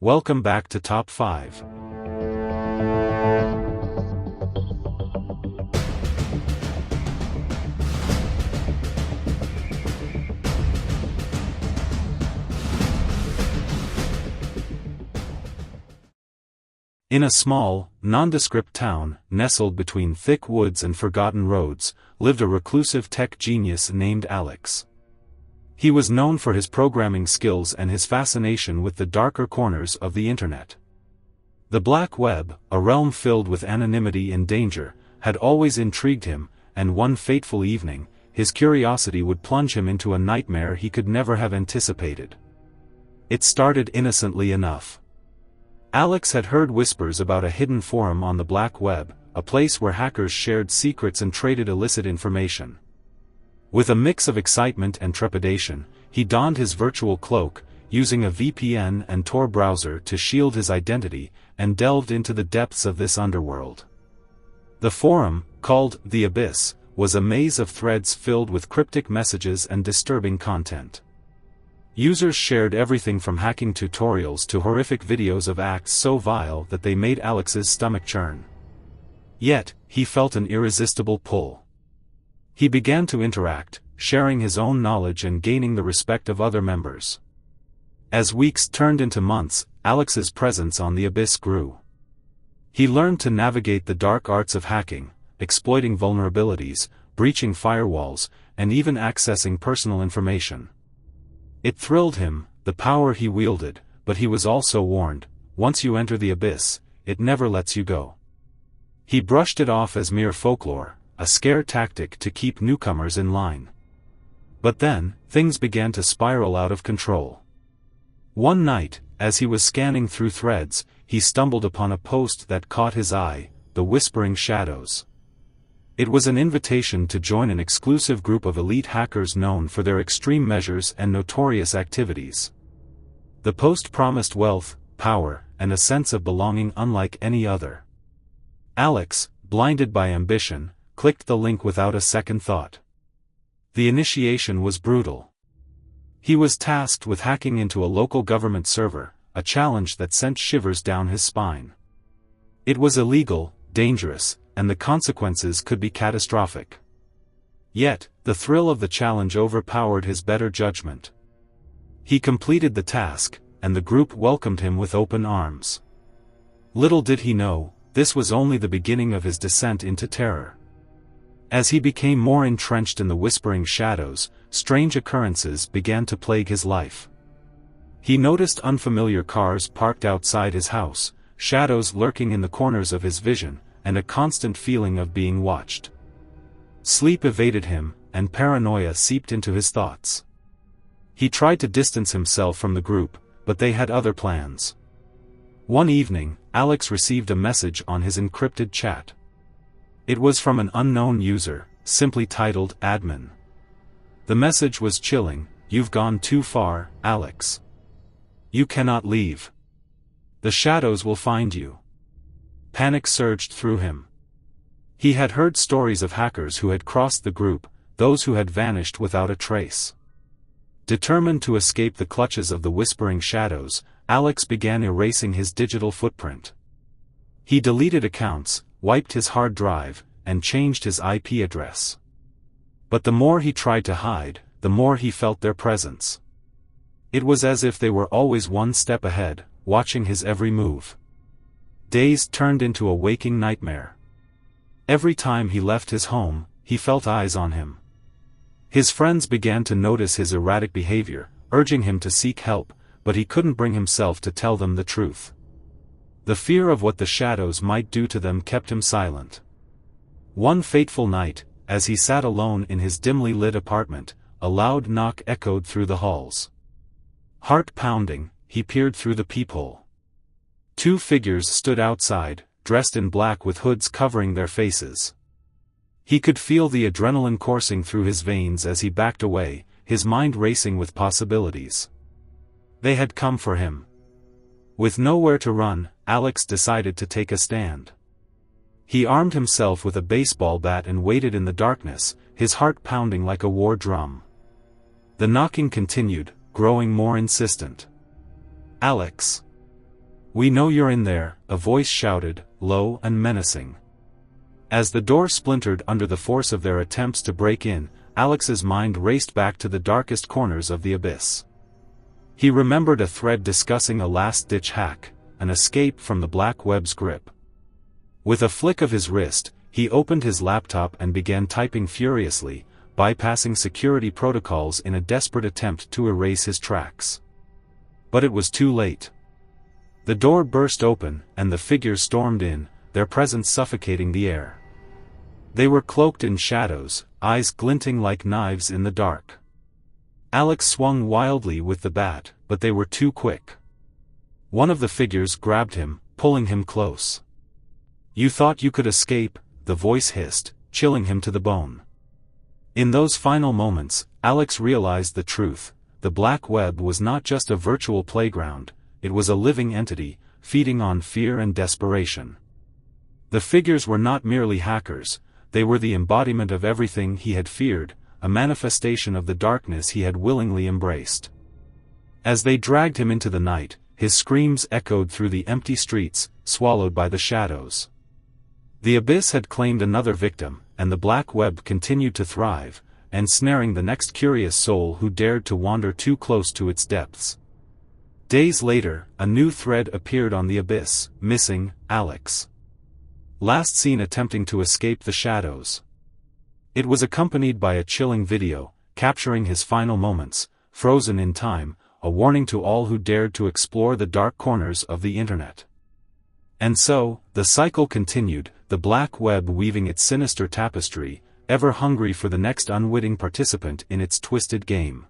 Welcome back to Top 5. In a small, nondescript town, nestled between thick woods and forgotten roads, lived a reclusive tech genius named Alex. He was known for his programming skills and his fascination with the darker corners of the internet. The black web, a realm filled with anonymity and danger, had always intrigued him, and one fateful evening, his curiosity would plunge him into a nightmare he could never have anticipated. It started innocently enough. Alex had heard whispers about a hidden forum on the black web, a place where hackers shared secrets and traded illicit information. With a mix of excitement and trepidation, he donned his virtual cloak, using a VPN and Tor browser to shield his identity, and delved into the depths of this underworld. The forum, called The Abyss, was a maze of threads filled with cryptic messages and disturbing content. Users shared everything from hacking tutorials to horrific videos of acts so vile that they made Alex's stomach churn. Yet, he felt an irresistible pull. He began to interact, sharing his own knowledge and gaining the respect of other members. As weeks turned into months, Alex's presence on the Abyss grew. He learned to navigate the dark arts of hacking, exploiting vulnerabilities, breaching firewalls, and even accessing personal information. It thrilled him, the power he wielded, but he was also warned, once you enter the Abyss, it never lets you go. He brushed it off as mere folklore, a scare tactic to keep newcomers in line. But then, things began to spiral out of control. One night, as he was scanning through threads, he stumbled upon a post that caught his eye, the Whispering Shadows. It was an invitation to join an exclusive group of elite hackers known for their extreme measures and notorious activities. The post promised wealth, power, and a sense of belonging unlike any other. Alex, blinded by ambition, clicked the link without a second thought. The initiation was brutal. He was tasked with hacking into a local government server, a challenge that sent shivers down his spine. It was illegal, dangerous, and the consequences could be catastrophic. Yet, the thrill of the challenge overpowered his better judgment. He completed the task, and the group welcomed him with open arms. Little did he know, this was only the beginning of his descent into terror. As he became more entrenched in the Whispering Shadows, strange occurrences began to plague his life. He noticed unfamiliar cars parked outside his house, shadows lurking in the corners of his vision, and a constant feeling of being watched. Sleep evaded him, and paranoia seeped into his thoughts. He tried to distance himself from the group, but they had other plans. One evening, Alex received a message on his encrypted chat. It was from an unknown user, simply titled Admin. The message was chilling: "You've gone too far, Alex. You cannot leave. The shadows will find you." Panic surged through him. He had heard stories of hackers who had crossed the group, those who had vanished without a trace. Determined to escape the clutches of the Whispering Shadows, Alex began erasing his digital footprint. He deleted accounts, wiped his hard drive, and changed his IP address. But the more he tried to hide, the more he felt their presence. It was as if they were always one step ahead, watching his every move. Days turned into a waking nightmare. Every time he left his home, he felt eyes on him. His friends began to notice his erratic behavior, urging him to seek help, but he couldn't bring himself to tell them the truth. The fear of what the shadows might do to them kept him silent. One fateful night, as he sat alone in his dimly lit apartment, a loud knock echoed through the halls. Heart pounding, he peered through the peephole. Two figures stood outside, dressed in black with hoods covering their faces. He could feel the adrenaline coursing through his veins as he backed away, his mind racing with possibilities. They had come for him. With nowhere to run, Alex decided to take a stand. He armed himself with a baseball bat and waited in the darkness, his heart pounding like a war drum. The knocking continued, growing more insistent. "Alex. "We know you're in there," a voice shouted, low and menacing. As the door splintered under the force of their attempts to break in, Alex's mind raced back to the darkest corners of the abyss. He remembered a thread discussing a last-ditch hack, an escape from the black web's grip. With a flick of his wrist, he opened his laptop and began typing furiously, bypassing security protocols in a desperate attempt to erase his tracks. But it was too late. The door burst open, and the figures stormed in, their presence suffocating the air. They were cloaked in shadows, eyes glinting like knives in the dark. Alex swung wildly with the bat, but they were too quick. One of the figures grabbed him, pulling him close. "You thought you could escape," the voice hissed, chilling him to the bone. In those final moments, Alex realized the truth: the black web was not just a virtual playground, it was a living entity, feeding on fear and desperation. The figures were not merely hackers, they were the embodiment of everything he had feared, a manifestation of the darkness he had willingly embraced. As they dragged him into the night, his screams echoed through the empty streets, swallowed by the shadows. The abyss had claimed another victim, and the black web continued to thrive, ensnaring the next curious soul who dared to wander too close to its depths. Days later, a new thread appeared on the abyss: missing, Alex. Last seen attempting to escape the shadows. It was accompanied by a chilling video, capturing his final moments, frozen in time, a warning to all who dared to explore the dark corners of the internet. And so, the cycle continued, the black web weaving its sinister tapestry, ever hungry for the next unwitting participant in its twisted game.